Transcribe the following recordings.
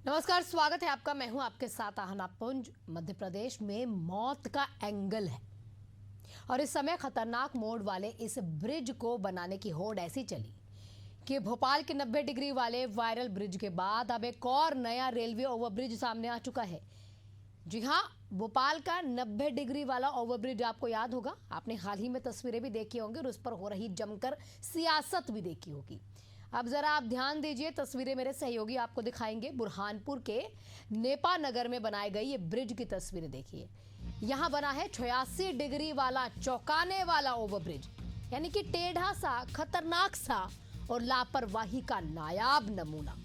नमस्कार, स्वागत है आपका। मैं हूं आपके साथ आहना पुंज। मध्य प्रदेश में मौत का एंगल है और इस समय खतरनाक मोड़ वाले इस ब्रिज को बनाने की होड़ ऐसी चली कि भोपाल के 90 डिग्री वाले वायरल ब्रिज के बाद अब एक और नया रेलवे ओवरब्रिज सामने आ चुका है। जी हाँ, भोपाल का 90 डिग्री वाला ओवरब्रिज आपको याद होगा, आपने हाल ही में तस्वीरें भी देखी होंगी और उस पर हो रही जमकर सियासत भी देखी होगी। अब जरा आप ध्यान दीजिए, तस्वीरें मेरे सहयोगी आपको दिखाएंगे। बुरहानपुर के नेपा नगर में बनाई गई ये ब्रिज की तस्वीरें देखिए। यहाँ बना है 86 डिग्री वाला चौंकाने वाला ओवरब्रिज, यानी कि टेढ़ा सा, खतरनाक सा और लापरवाही का नायाब नमूना।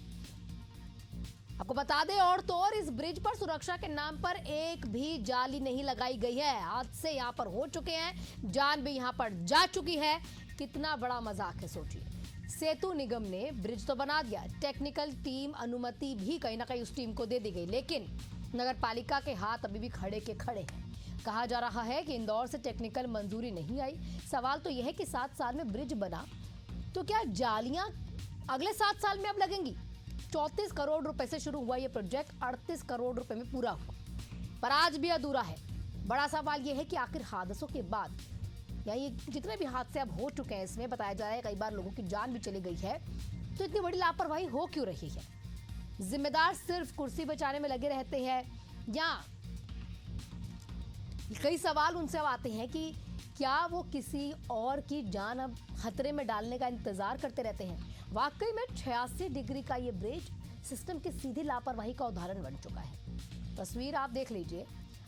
आपको बता दें और तो और इस ब्रिज पर सुरक्षा के नाम पर एक भी जाली नहीं लगाई गई है। हादसे यहाँ पर हो चुके हैं, जान भी यहाँ पर जा चुकी है। कितना बड़ा मजाक है, सोचिए। सेतु निगम ने ब्रिज तो बना दिया, टेक्निकल टीम अनुमति भी कहीं ना कहीं उस टीम को दे दी गई, लेकिन नगर पालिका के हाथ अभी भी खड़े के खड़े हैं। कहा जा रहा है कि इंदौर से टेक्निकल मंजूरी नहीं आई। सवाल तो यह है कि 7 साल में ब्रिज बना तो क्या जालियां अगले 7 साल में अब लगेंगी? 34 करोड़ रुपए से शुरू हुआ ये प्रोजेक्ट 38 करोड़ रुपए में पूरा हुआ, पर आज भी अधूरा है। बड़ा सवाल यह है कि आखिर हादसों के बाद या ये जितने भी हादसे अब हो चुके हैं, इसमें बताया जा रहा है कई बार लोगों की जान भी चली गई है, तो इतनी बड़ी लापरवाही हो क्यों रही है? जिम्मेदार सिर्फ कुर्सी बचाने में लगे रहते हैं या कई सवाल उनसे अब आते हैं कि क्या वो किसी और की जान अब खतरे में डालने का इंतजार करते रहते हैं? वाकई में 86 डिग्री का ये ब्रिज सिस्टम की सीधी लापरवाही का उदाहरण बन चुका है। तस्वीर आप देख लीजिए,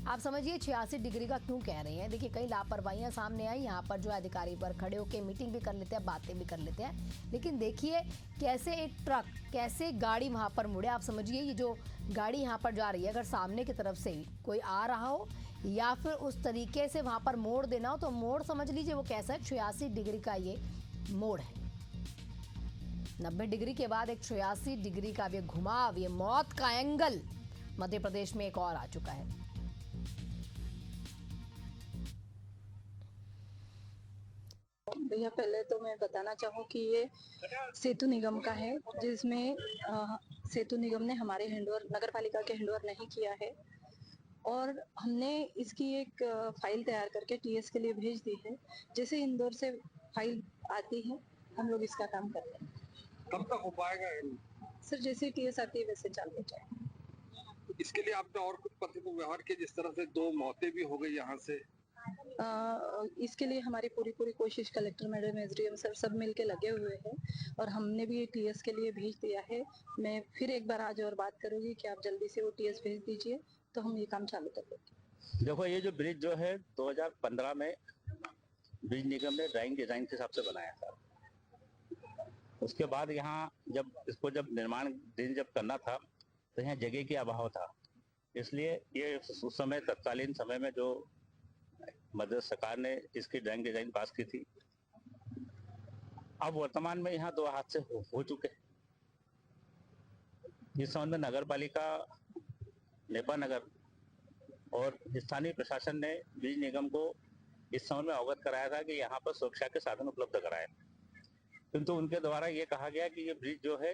आप समझिए 86 डिग्री का क्यों कह रहे हैं। देखिए, कई लापरवाहियां सामने आई। यहाँ पर जो अधिकारी पर खड़े होकर मीटिंग भी कर लेते हैं, बातें भी कर लेते हैं, लेकिन देखिए कैसे एक ट्रक, कैसे गाड़ी वहां पर मुड़े। आप समझिए ये जो गाड़ी यहाँ पर जा रही है, अगर सामने की तरफ से कोई आ रहा हो या फिर उस तरीके से वहां पर मोड़ देना हो, तो मोड़ समझ लीजिए वो कैसा है। 86 डिग्री का ये मोड़ है। 90 डिग्री के बाद एक 86 डिग्री का ये घुमाव, ये मौत का एंगल मध्य प्रदेश में एक और आ चुका है। भैया, पहले तो मैं बताना चाहूँ कि ये सेतु निगम का है, जिसमें सेतु निगम ने हमारे हैंडओवर, नगर पालिका के हैंडओवर नहीं किया है और हमने इसकी एक फाइल तैयार करके टीएस के लिए भेज दी है। जैसे इंदौर से फाइल आती है, हम लोग इसका काम कर रहे हैं। कब तक हो पाएगा सर, जैसे टीएस आती है वैसे चालू हो जाए। इसके लिए आपने और कुछ पत्र व्यवहार किया? जिस तरह से 2 मौतें भी हो गई यहाँ से, इसके लिए हमारी पूरी कोशिश कलेक्टर मैडम, एसडीएम सर सब मिलके लगे हुए हैं और हमने भी टीएस के लिए भेज दिया है। मैं फिर एक बार आज और बात करूंगी कि आप जल्दी से वो टीएस भेज दीजिए तो हम ये काम चालू कर देंगे। देखो, ये जो ब्रिज जो है 2015 में ब्रिज निगम ने ड्राइंग डिजाइन के हिसाब से बनाया था। उसके बाद यहाँ जब निर्माण दिन करना था तो यहाँ जगह की अभाव था, इसलिए ये उस समय तत्कालीन समय में जो मध्य सरकार ने इसकी ड्राइंग डिजाइन पास की थी। अब वर्तमान में यहाँ 2 हादसे हो चुके हैं। इस संबंध में नगर पालिका नेपा नगर और स्थानीय प्रशासन ने ब्रिज निगम को इस संबंध में अवगत कराया था कि यहाँ पर सुरक्षा के साधन उपलब्ध कराएं, किंतु उनके द्वारा ये कहा गया कि ये ब्रिज जो है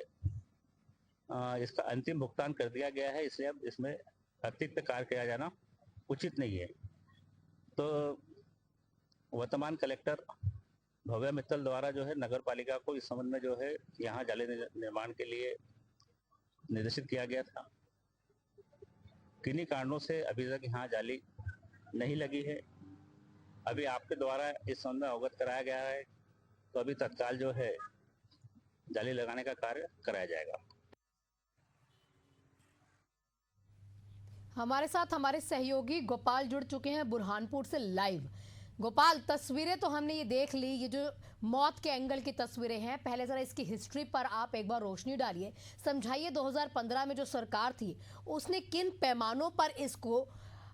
इसका अंतिम भुगतान कर दिया गया है, इसलिए अब इसमें अतिरिक्त कार्य किया जाना उचित नहीं है। तो वर्तमान कलेक्टर भव्या मित्तल द्वारा जो है नगर पालिका को इस संबंध में जो है यहाँ जाली निर्माण के लिए निर्देशित किया गया था। किन्हीं कारणों से अभी तक यहाँ जाली नहीं लगी है। अभी आपके द्वारा इस संबंध में अवगत कराया गया है, तो अभी तत्काल जो है जाली लगाने का कार्य कराया जाएगा। हमारे साथ हमारे सहयोगी गोपाल जुड़ चुके हैं बुरहानपुर से लाइव। गोपाल, तस्वीरें तो हमने ये देख ली, ये जो मौत के एंगल की तस्वीरें हैं, पहले जरा इसकी हिस्ट्री पर आप एक बार रोशनी डालिए, समझाइए 2015 में जो सरकार थी उसने किन पैमानों पर इसको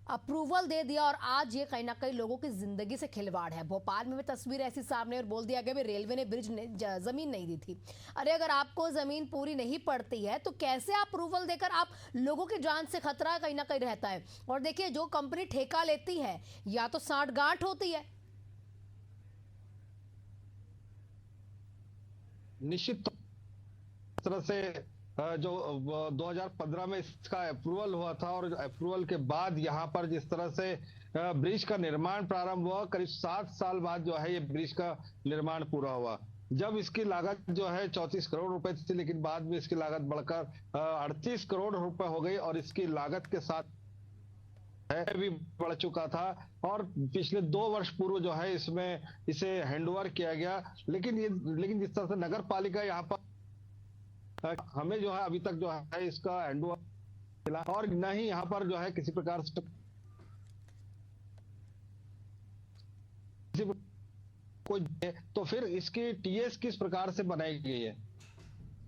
अप्रूवल दे दिया और आज ये कहीं ना कहीं लोगों की जिंदगी से खिलवाड़ है। भोपाल में भी तस्वीर ऐसी सामने और बोल दिया गया भी रेलवे ने ब्रिज ने जमीन नहीं दी थी। अरे अगर आपको जमीन पूरी नहीं पड़ती है तो कैसे आप अप्रूवल देकर आप लोगों की जान से खतरा कहीं ना कहीं रहता है। और देखिए, जो कंपनी ठेका लेती है या तो साठगांठ होती है। निश्चित तरह से जो 2015 में इसका अप्रूवल हुआ था, और अप्रूवल के बाद यहाँ पर जिस तरह से ब्रिज का निर्माण प्रारंभ हुआ, करीब 7 साल बाद जो है ये ब्रिज का निर्माण पूरा हुआ। जब इसकी लागत जो है 34 करोड़ रुपए थी, लेकिन बाद में इसकी लागत बढ़कर 38 करोड़ रुपए हो गई, और इसकी लागत के साथ है भी बढ़ चुका था। और पिछले 2 वर्ष पूर्व जो है इसमें इसे हैंडओवर किया गया, लेकिन जिस तरह से नगर पालिका यहाँ पर हमें जो है अभी तक जो है इसका हैंडओवर मिला, और न ही यहाँ पर जो है किसी प्रकार से कोई, तो फिर इसकी टीएस किस प्रकार से बनाई गई है?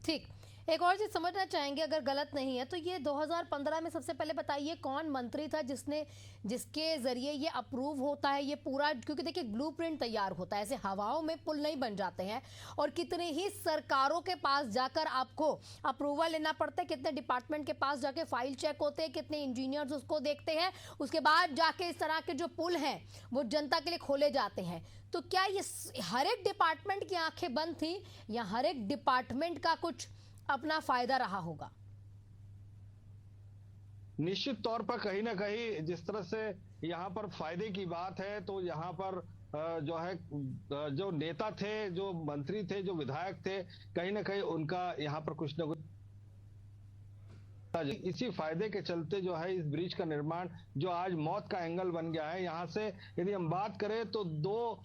ठीक, एक और चीज समझना चाहेंगे अगर गलत नहीं है तो ये 2015 में सबसे पहले बताइए कौन मंत्री था जिसके जरिए ये अप्रूव होता है ये पूरा, क्योंकि देखिए ब्लूप्रिंट तैयार होता है, ऐसे हवाओं में पुल नहीं बन जाते हैं, और कितने ही सरकारों के पास जाकर आपको अप्रूवल लेना पड़ता है, कितने डिपार्टमेंट के पास जाके फाइल चेक होते हैं, कितने इंजीनियर्स उसको देखते हैं, उसके बाद जाके इस तरह के जो पुल हैं वो जनता के लिए खोले जाते हैं। तो क्या ये हर एक डिपार्टमेंट की आंखें बंद थी या हर एक डिपार्टमेंट का कुछ अपना फायदा रहा होगा? निश्चित तौर पर कहीं ना कहीं जिस तरह से यहाँ पर फायदे की बात है, तो यहाँ पर जो है जो नेता थे, जो मंत्री थे, जो विधायक थे, कहीं ना कहीं उनका यहाँ पर कुछ ना कुछ इसी फायदे के चलते जो है इस ब्रिज का निर्माण जो आज मौत का एंगल बन गया है। यहाँ से यदि हम बात करें तो दो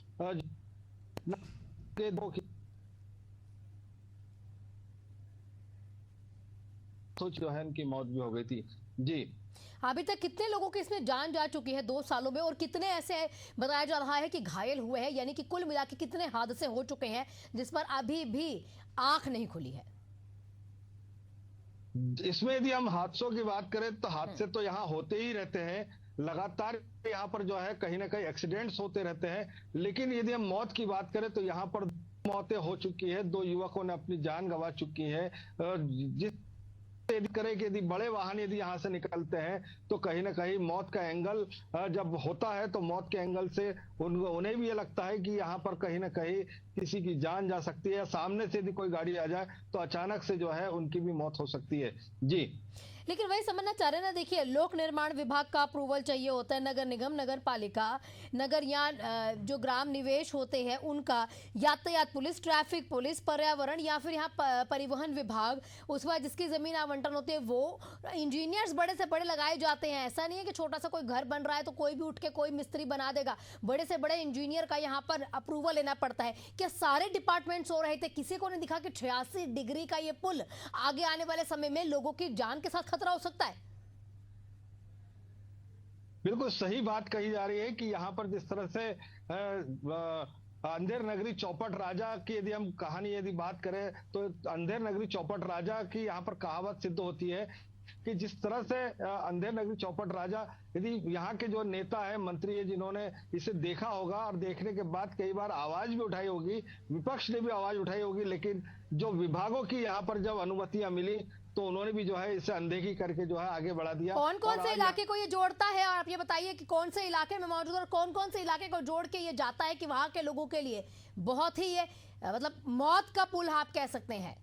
जो है इनकी मौत भी हो गई थी। जी, अभी तक कितने लोगों की इसमें जान जा चुकी है 2 सालों में, और कितने ऐसे बताया जा रहा है कि घायल हुए हैं, यानी कि कुल मिला के कितने हादसे हो चुके हैं जिस पर अभी भी आंख नहीं खुली है? इसमें यदि हम हादसों की बात करें तो हादसे तो यहाँ होते ही रहते हैं, लगातार यहाँ पर जो है कहीं ना कहीं एक्सीडेंट्स होते रहते हैं। लेकिन यदि हम मौत की बात करें तो यहाँ पर मौतें हो चुकी है, 2 युवकों ने अपनी जान गंवा चुकी है। जिस यदि करें कि यदि बड़े वाहन यदि यहाँ से निकलते हैं तो कहीं ना कहीं मौत का एंगल जब होता है तो मौत के एंगल से उन्हें भी ये लगता है कि यहाँ पर कहीं ना कहीं किसी की जान जा सकती है, या सामने से यदि कोई गाड़ी आ जाए तो अचानक से जो है उनकी भी मौत हो सकती है। जी, लेकिन वही समझना चाह रहे हैं ना, देखिए लोक निर्माण विभाग का अप्रूवल चाहिए होता है, नगर निगम, नगर पालिका, नगर या जो ग्राम निवेश होते हैं उनका, यातायात पुलिस, ट्रैफिक पुलिस, पर्यावरण, या फिर यहाँ परिवहन विभाग, उस बाद जिसकी जमीन आवंटन होती है वो इंजीनियर्स बड़े से बड़े लगाए जाते हैं। ऐसा नहीं है कि छोटा सा कोई घर बन रहा है तो कोई भी उठ के कोई मिस्त्री बना देगा, बड़े से बड़े इंजीनियर का यहाँ पर अप्रूवल लेना पड़ता है। क्या सारे डिपार्टमेंट सो रहे थे? किसी को नहीं दिखा कि 86 डिग्री का ये पुल आगे आने वाले समय में लोगों की जान के साथ खतरा हो सकता है? बिल्कुल सही बात कही जा रही है कि यहाँ पर जिस तरह से अंधेर नगरी चौपट राजा की यदि हम कहानी यदि बात करें तो अंधेर नगरी चौपट राजा की यहाँ पर कहावत सिद्ध होती है कि जिस तरह से अंधेर नगरी चौपट राजा, यदि यहाँ के जो नेता है, मंत्री है, जिन्होंने इसे देखा होगा और देखने के बाद कई बार आवाज भी उठाई होगी, विपक्ष ने भी आवाज उठाई होगी, लेकिन जो विभागों की यहाँ पर जब अनुमतियां मिली तो उन्होंने भी जो है इसे अनदेखी करके जो है आगे बढ़ा दिया। कौन कौन से इलाके को ये जोड़ता है, और आप ये बताइए कि कौन से इलाके में मौजूद और कौन कौन से इलाके को जोड़ के ये जाता है कि वहां के लोगों के लिए बहुत ही ये मतलब मौत का पुल आप कह सकते हैं?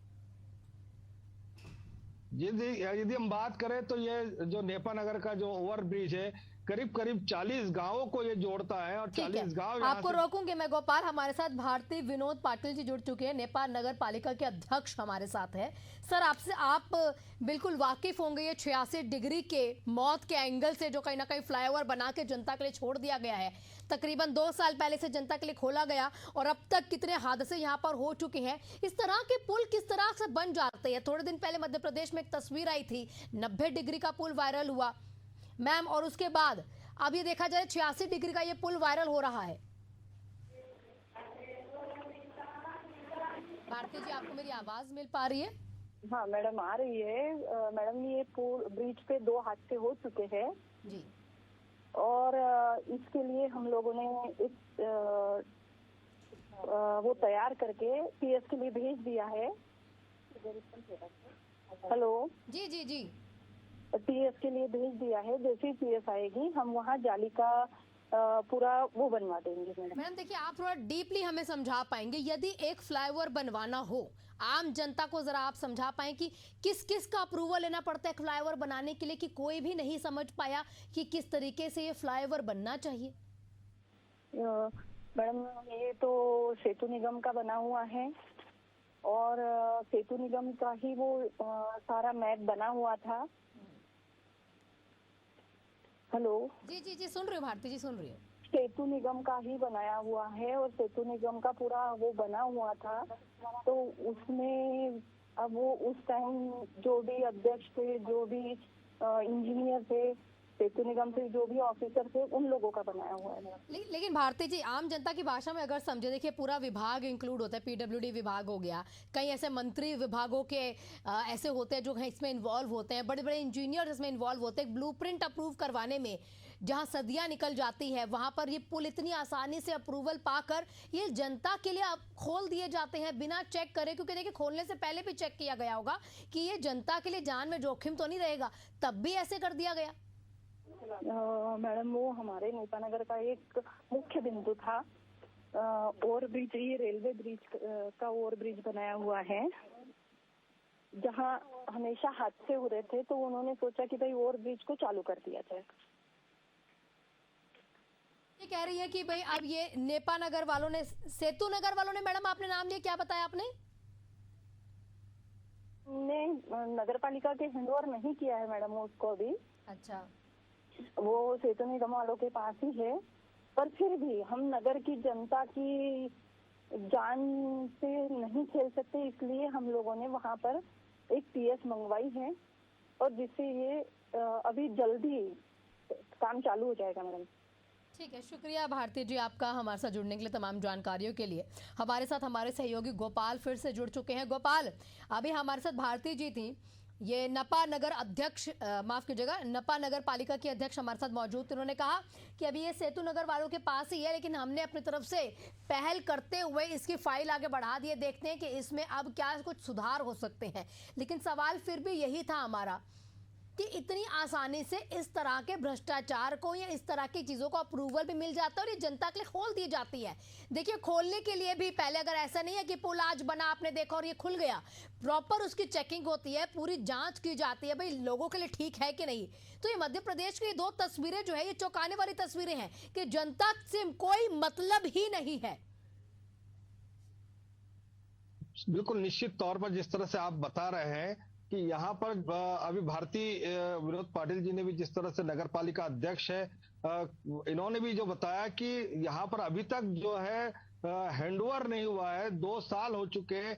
यदि हम बात करें तो ये जो नेपा नगर का जो ओवर ब्रिज है करीब करीब 40 गांवों को ये जोड़ता है, और 40 गांव आपको रोकूंगे मैं गोपाल। हमारे साथ भारती विनोद पाटिल जी जुड़ चुके हैं, नेपाल नगर पालिका के अध्यक्ष हमारे साथ है। सर, आपसे आप बिल्कुल वाकिफ होंगे ये 86 डिग्री के मौत के एंगल से जो कहीं ना कहीं फ्लाईओवर बना के जनता के लिए छोड़ दिया गया है, तकरीबन 2 साल पहले से जनता के लिए खोला गया, और अब तक कितने हादसे यहाँ पर हो चुके हैं। इस तरह के पुल किस तरह से बन जाते हैं? थोड़े दिन पहले मध्य प्रदेश में एक तस्वीर आई थी, 90 डिग्री का पुल वायरल हुआ मैम, और उसके बाद अब ये देखा जाए 86 डिग्री का ये पुल वायरल हो रहा है। भारती जी, आपको मेरी आवाज मिल पा रही है? हाँ मैडम, आ रही है। मैडम, ये ब्रिज पे 2 हादसे हो चुके हैं जी, और इसके लिए हम लोगों ने वो तैयार करके पीएस के लिए भेज दिया है। हेलो जी जी जी, पीएस के लिए भेज दिया है। जैसे ही पीएस आएगी हम वहाँ जाली का पूरा वो बनवा देंगे मैडम। मैडम देखिए, आप थोड़ा डीपली हमें समझा पाएंगे, यदि एक फ्लाईओवर बनवाना हो, आम जनता को जरा आप समझा पाएं कि किस किस का अप्रूवल लेना पड़ता है फ्लाईओवर बनाने के लिए, कि कोई भी नहीं समझ पाया कि किस तरीके से ये फ्लाईओवर बनना चाहिए। मैडम ये तो सेतु निगम का बना हुआ है और सेतु निगम का ही वो सारा मैप बना हुआ था। हेलो जी जी जी, सुन रही हूँ भारती जी, सुन रही हूँ। सेतु निगम का ही बनाया हुआ है और सेतु निगम का पूरा वो बना हुआ था, तो उसमें अब वो उस टाइम जो भी अध्यक्ष थे, जो भी इंजीनियर थे, सेतु निगम से जो भी ऑफिसर थे, उन लोगों का बनाया हुआ है। लेकिन भारती जी, आम जनता की भाषा में अगर समझे, देखिए पूरा विभाग इंक्लूड होता है, पीडब्ल्यूडी विभाग हो गया, कई ऐसे मंत्री विभागों के ऐसे होते हैं जो इसमें इन्वॉल्व होते हैं, बड़े बड़े इंजीनियर इसमें इन्वॉल्व होते हैं। ब्लूप्रिंट अप्रूव करवाने में जहां सदियां निकल जाती है, वहां पर ये पुल इतनी आसानी से अप्रूवल पाकर ये जनता के लिए खोल दिए जाते हैं बिना चेक करे, क्योंकि देखिए खोलने से पहले भी चेक किया गया होगा कि ये जनता के लिए जान में जोखिम तो नहीं रहेगा, तब भी ऐसे कर दिया गया। मैडम वो हमारे नेपानगर का एक मुख्य बिंदु था। ओवर ब्रिज, ये रेलवे ब्रिज का ओवर ब्रिज बनाया हुआ है, जहां हमेशा हादसे हो रहे थे, तो उन्होंने सोचा कि भाई ओवर ब्रिज को चालू कर दिया जाए। ये कह रही है कि भाई अब ये नेपा नगर वालों ने, सेतु नगर वालों ने, मैडम आपने नाम लिया, क्या बताया आपने? ने नगर पालिका के हैंडओवर नहीं किया है मैडम उसको अभी। अच्छा, वो सेतु निगम वालों के पास ही है, पर फिर भी हम नगर की जनता की जान से नहीं खेल सकते, इसलिए हम लोगों ने वहाँ पर एक टीएस मंगवाई है और जिससे ये अभी जल्दी काम चालू हो जाएगा मैडम। ठीक है, शुक्रिया भारती जी आपका हमारे साथ जुड़ने के लिए, तमाम जानकारियों के लिए। हमारे साथ हमारे सहयोगी गोपाल फिर से जुड़ चुके हैं। गोपाल, अभी हमारे साथ भारती जी थी, ये नपा नगर अध्यक्ष, माफ कीजिएगा, नपा नगर पालिका के अध्यक्ष हमारे साथ मौजूद थे। उन्होंने कहा कि अभी ये सेतु नगर वालों के पास ही है, लेकिन हमने अपनी तरफ से पहल करते हुए इसकी फाइल आगे बढ़ा दी है, देखते हैं कि इसमें अब क्या कुछ सुधार हो सकते हैं। लेकिन सवाल फिर भी यही था हमारा कि इतनी आसानी से इस तरह के भ्रष्टाचार को या इस तरह की चीज़ों को अप्रूवल भी मिल जाता है और ये जनता के लिए खोल दी जाती है। देखिए, खोलने के लिए भी पहले अगर ऐसा नहीं है कि पुल आज बना, आपने देखा और ये खुल गया, प्रॉपर उसकी चेकिंग होती है, पूरी जांच की जाती है, भाई लोगों के लिए ठीक है कि नहीं। तो ये मध्य प्रदेश की दो तस्वीरें जो है, ये चौंकाने वाली तस्वीरें हैं कि जनता से कोई मतलब ही नहीं है। बिल्कुल निश्चित तौर पर जिस तरह से आप बता रहे हैं कि यहाँ पर अभी भारतीय विनोद पाटिल जी ने भी जिस तरह से नगर पालिका अध्यक्ष है, इन्होंने भी जो बताया कि यहाँ पर अभी तक जो है हैंडओवर नहीं हुआ है। 2 साल हो चुके हैं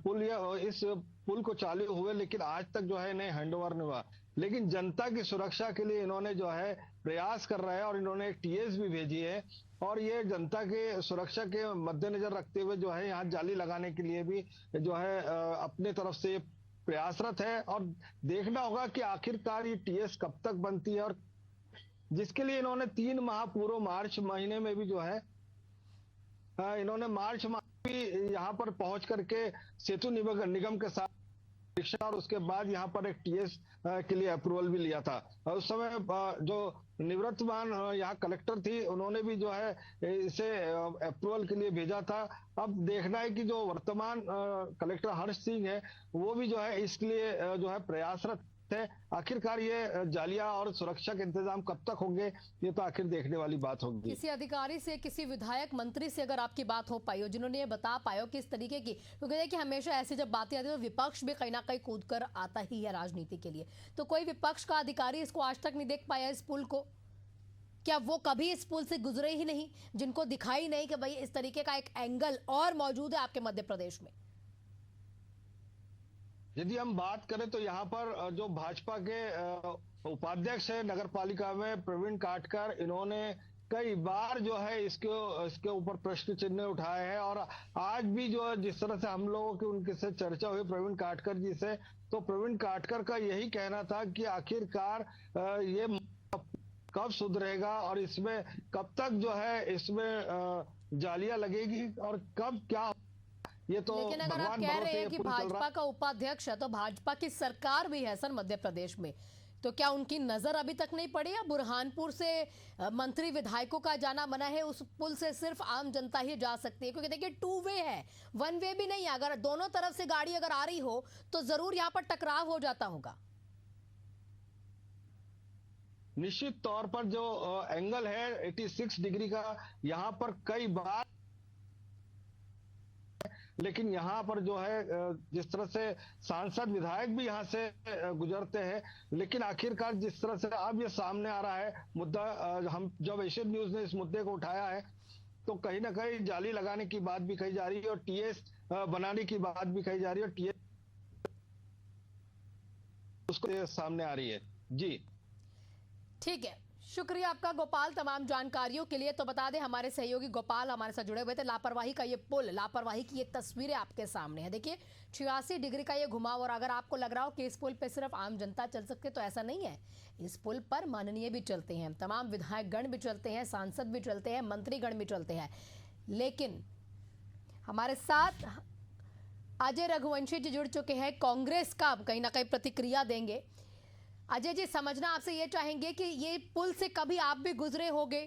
पुल, इस पुल को चालू हुए, लेकिन आज तक जो है इन्हें हैंडओवर नहीं हुआ। लेकिन जनता की सुरक्षा के लिए इन्होंने जो है प्रयास कर रहे हैं और इन्होंने एक टीएस भी भेजी है और ये जनता के सुरक्षा के मद्देनजर रखते हुए जो है यहाँ जाली लगाने के लिए भी जो है अपने तरफ से प्रयासरत है। और देखना होगा कि आखिरकार ये टीएस कब तक बनती है, और जिसके लिए इन्होंने 3 माह पूर्व मार्च महीने में भी जो है इन्होंने मार्च माह भी यहाँ पर पहुंच करके सेतु निगम के साथ परीक्षा और उसके बाद यहाँ पर एक टीएस के लिए अप्रूवल भी लिया था। उस समय जो निवृत्तमान यहाँ कलेक्टर थी, उन्होंने भी जो है इसे अप्रूवल के लिए भेजा था। अब देखना है कि जो वर्तमान कलेक्टर हर्ष सिंह है, वो भी जो है इसके लिए जो है प्रयासरत है। आखिरकार ये जालियां और सुरक्षा के इंतजाम कब तक होंगे, ये तो आखिर देखने वाली बात होगी। किसी अधिकारी से, किसी विधायक, मंत्री से अगर आपकी बात हो पाई हो, जिन्होंने ये बता पाए हो किस तरीके की, क्योंकि देखिए हमेशा ऐसी जब बातें आती है तो विपक्ष भी कहीं ना कहीं कूद कर आता ही है राजनीति के लिए। तो कोई विपक्ष का अधिकारी इसको आज तक नहीं देख पाया इस पुल को? क्या वो कभी इस पुल से गुजरे ही नहीं, जिनको दिखाई नहीं कि भाई इस तरीके का एक एंगल और मौजूद है आपके मध्य प्रदेश में? यदि हम बात करें तो यहाँ पर जो भाजपा के उपाध्यक्ष है नगर पालिका में, प्रवीण काटकर, इन्होंने कई बार जो है इसके ऊपर प्रश्न चिन्ह उठाए हैं। और आज भी जो जिस तरह से हम लोगों की उनके से चर्चा हुई प्रवीण काटकर जी से, तो प्रवीण काटकर का यही कहना था कि आखिरकार ये कब सुधरेगा और इसमें कब तक जो है इसमें जालियां लगेगी और कब क्या, ये तो लेकिन अगर आप कह रहे हैं कि भाजपा का उपाध्यक्ष है तो भाजपा की सरकार भी है सर मध्य प्रदेश में, तो क्या उनकी नजर अभी तक नहीं पड़ी? या बुरहानपुर से मंत्री विधायकों का जाना मना है, उस पुल से सिर्फ आम जनता ही जा सकती है? क्योंकि देखिए 2 वे है, 1 वे भी नहीं है। अगर दोनों तरफ से गाड़ी अगर आ रही हो तो जरूर यहाँ पर टकराव हो जाता होगा। निश्चित तौर पर जो एंगल है 86 डिग्री का, यहाँ पर कई बार, लेकिन यहाँ पर जो है जिस तरह से सांसद विधायक भी यहाँ से गुजरते हैं, लेकिन आखिरकार जिस तरह से अब ये सामने आ रहा है मुद्दा, हम जब एशियन न्यूज ने इस मुद्दे को उठाया है तो कहीं ना कहीं जाली लगाने की बात भी कही जा रही है और टीएस बनाने की बात भी कही जा रही है और टीएस उसको सामने आ रही है। जी ठीक है, शुक्रिया आपका गोपाल तमाम जानकारियों के लिए। तो बता दें हमारे सहयोगी गोपाल हमारे साथ जुड़े हुए थे। लापरवाही का ये पुल, लापरवाही की ये तस्वीरें आपके सामने है। देखिए 86 डिग्री का ये घुमाव, और अगर आपको लग रहा हो कि इस पुल पे सिर्फ आम जनता चल सकती है तो ऐसा नहीं है। इस पुल पर माननीय भी चलते हैं, तमाम विधायक गण भी चलते हैं, सांसद भी चलते हैं, मंत्रीगण भी चलते हैं। लेकिन हमारे साथ अजय रघुवंशी जी जुड़ चुके हैं, कांग्रेस का कहीं ना कहीं प्रतिक्रिया देंगे। अजय जी, समझना आपसे ये चाहेंगे कि ये पुल से कभी आप भी गुजरे होंगे।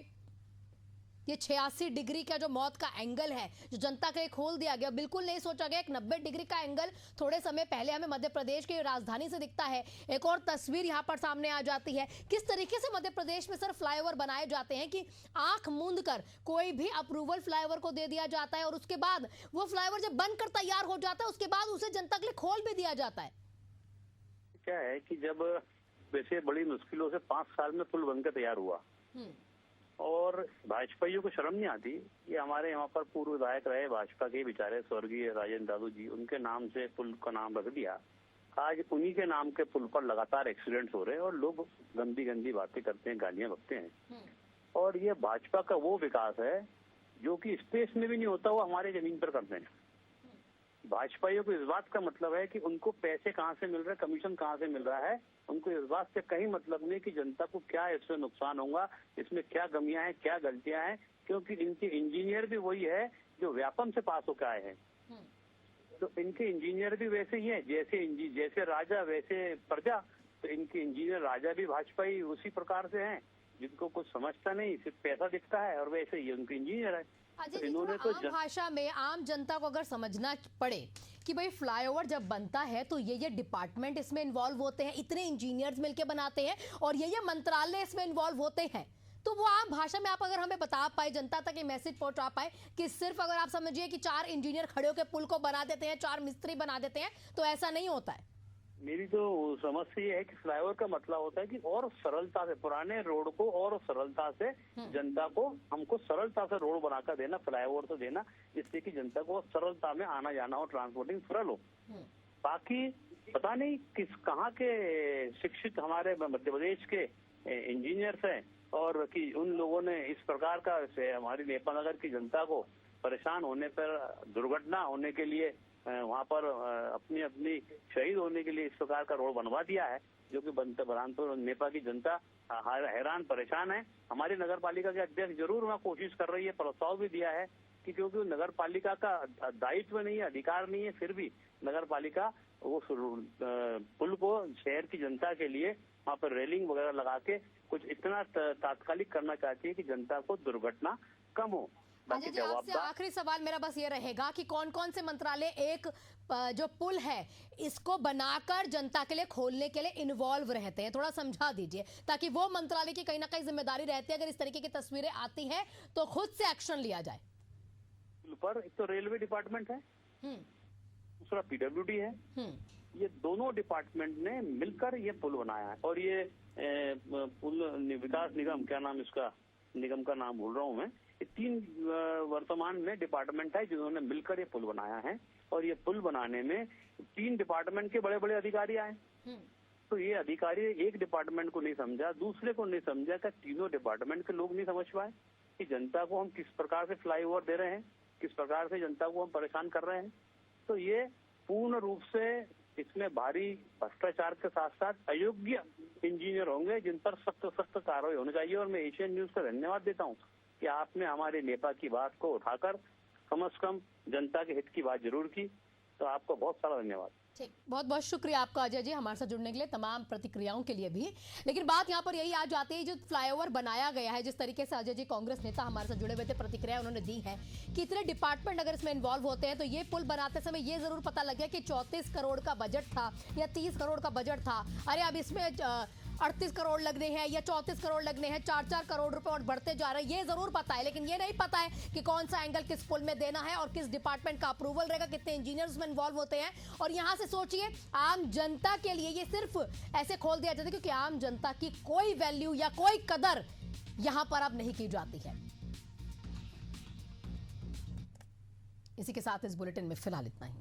ये 86 डिग्री का जो मौत का एंगल है, जो जनता के लिए खोल दिया गया, बिल्कुल नहीं सोचा गया। एक 90 डिग्री का एंगल थोड़े समय पहले हमें मध्य प्रदेश की राजधानी से दिखता है। एक और तस्वीर यहाँ पर सामने आ जाती है। किस तरीके से मध्य प्रदेश में सर फ्लाईओवर बनाए जाते हैं कि आंख मूंद कर कोई भी अप्रूवल फ्लाईओवर को दे दिया जाता है और उसके बाद वो फ्लाईओवर जब बनकर तैयार हो जाता है उसके बाद उसे जनता के लिए खोल भी दिया जाता है। क्या है कि जब वैसे बड़ी मुश्किलों से 5 साल में पुल बनकर तैयार हुआ और भाजपाइयों को शर्म नहीं आती। ये हमारे यहाँ पर पूर्व विधायक रहे भाजपा के बेचारे स्वर्गीय राजेंद्र दादू जी, उनके नाम से पुल का नाम रख दिया। आज उन्हीं के नाम के पुल पर लगातार एक्सीडेंट्स हो रहे हैं और लोग गंदी गंदी बातें करते हैं, गालियां बकते हैं। और ये भाजपा का वो विकास है जो कि स्पेस में भी नहीं होता, वो हमारे जमीन पर करते हैं। भाजपाइयों को इस बात का मतलब है कि उनको पैसे कहाँ से मिल रहे हैं, कमीशन कहाँ से मिल रहा है, उनको इस बात से कहीं मतलब नहीं कि जनता को क्या इससे नुकसान होगा, इसमें क्या कमियां हैं, क्या गलतियां हैं, क्योंकि इनके इंजीनियर भी वही है जो व्यापम से पास होकर आए हैं। तो इनके इंजीनियर भी वैसे ही है, जैसे राजा वैसे प्रजा। तो इनके इंजीनियर राजा भी भाजपाई उसी प्रकार से हैं, जिनको कुछ समझता नहीं, सिर्फ पैसा दिखता है, और वैसे ही उनके इंजीनियर है। अजय तो जी, इन्होंने थोड़ा आम भाषा में आम जनता को अगर समझना पड़े कि भाई फ्लाईओवर जब बनता है तो ये डिपार्टमेंट इसमें इन्वॉल्व होते हैं, इतने इंजीनियर्स मिलके बनाते हैं और ये मंत्रालय इसमें इन्वॉल्व होते हैं, तो वो आम भाषा में आप अगर हमें बता पाए, जनता तक ये मैसेज पहुंचा पाए कि सिर्फ अगर आप समझिए कि 4 इंजीनियर खड़े होकर पुल को बना देते हैं, 4 मिस्त्री बना देते हैं, तो ऐसा नहीं होता है। मेरी तो समझ से ये है कि फ्लाईओवर का मतलब होता है कि और सरलता से पुराने रोड को और सरलता से जनता को, हमको सरलता से रोड बनाकर देना, फ्लाईओवर से देना, जिससे कि जनता को सरलता में आना जाना हो, ट्रांसपोर्टिंग सरल हो। बाकी पता नहीं कहाँ के शिक्षित हमारे मध्य प्रदेश के इंजीनियर्स हैं और कि उन लोगों ने इस प्रकार का हमारी नेपाल नगर की जनता को परेशान होने पर, दुर्घटना होने के लिए, वहाँ पर अपनी अपनी शहीद होने के लिए इस प्रकार का रोड बनवा दिया है, जो कि बुरहानपुर नेपाल की जनता हैरान परेशान है। हमारी नगर पालिका के अध्यक्ष जरूर वहाँ कोशिश कर रही है, प्रस्ताव भी दिया है कि क्योंकि नगर पालिका का दायित्व नहीं है, अधिकार नहीं है, फिर भी नगर पालिका वो पुल को शहर की जनता के लिए वहाँ पर रेलिंग वगैरह लगा के कुछ इतना तात्कालिक करना चाहती है कि जनता को दुर्घटना कम हो। अजय जी, आपसे आखिरी सवाल मेरा बस ये रहेगा कि कौन कौन से मंत्रालय एक जो पुल है इसको बनाकर जनता के लिए खोलने के लिए इन्वॉल्व रहते हैं, थोड़ा समझा दीजिए ताकि वो मंत्रालय की कहीं ना कहीं जिम्मेदारी रहती है, अगर इस तरीके की तस्वीरें आती हैं तो खुद से एक्शन लिया जाए। पर एक तो रेलवे डिपार्टमेंट है, दूसरा पीडब्ल्यूडी है, ये दोनों डिपार्टमेंट ने मिलकर ये पुल बनाया है। और ये पुल विकास निगम, क्या नाम इसका, निगम का नाम भूल रहा हूँ मैं, ये 3 वर्तमान में डिपार्टमेंट है जिन्होंने मिलकर ये पुल बनाया है। और ये पुल बनाने में 3 डिपार्टमेंट के बड़े बड़े अधिकारी आए। तो ये अधिकारी एक डिपार्टमेंट को नहीं समझा, दूसरे को नहीं समझा, क्या तीनों डिपार्टमेंट के लोग नहीं समझ पाए कि जनता को हम किस प्रकार से फ्लाईओवर दे रहे हैं, किस प्रकार से जनता को हम परेशान कर रहे हैं। तो ये पूर्ण रूप से इसमें भारी भ्रष्टाचार के साथ साथ अयोग्य इंजीनियर होंगे जिन पर सख्त कार्रवाई होनी चाहिए। और मैं एशियन न्यूज का धन्यवाद देता हूँ कि आपने हमारे नेपाल की बात को उठाकर कम से कम जनता के हित की बात जरूर की, तो आपको बहुत सारा धन्यवाद। ठीक, बहुत बहुत शुक्रिया आपका अजय जी हमारे साथ जुड़ने के लिए, तमाम प्रतिक्रियाओं के लिए भी। लेकिन बात यहाँ पर यही आ जाती है, जो फ्लाईओवर बनाया गया है, जिस तरीके से अजय जी कांग्रेस नेता हमारे साथ जुड़े हुए थे, प्रतिक्रिया उन्होंने दी है कि इतने डिपार्टमेंट अगर इसमें इन्वॉल्व होते हैं तो ये पुल बनाते समय ये जरूर पता लग गया कि 34 करोड़ का बजट था या 30 करोड़ का बजट था, अरे अब इसमें 38 करोड़ लगने हैं या 34 करोड़ लगने हैं, 4-4 करोड़ रुपए और बढ़ते जा रहे हैं, ये जरूर पता है। लेकिन ये नहीं पता है कि कौन सा एंगल किस पुल में देना है और किस डिपार्टमेंट का अप्रूवल रहेगा, कितने इंजीनियर्स में इन्वॉल्व होते हैं। और यहां से सोचिए, आम जनता के लिए ये सिर्फ ऐसे खोल दिया जाता है क्योंकि आम जनता की कोई वैल्यू या कोई कदर यहां पर अब नहीं की जाती है। इसी के साथ इस बुलेटिन में फिलहाल इतना ही।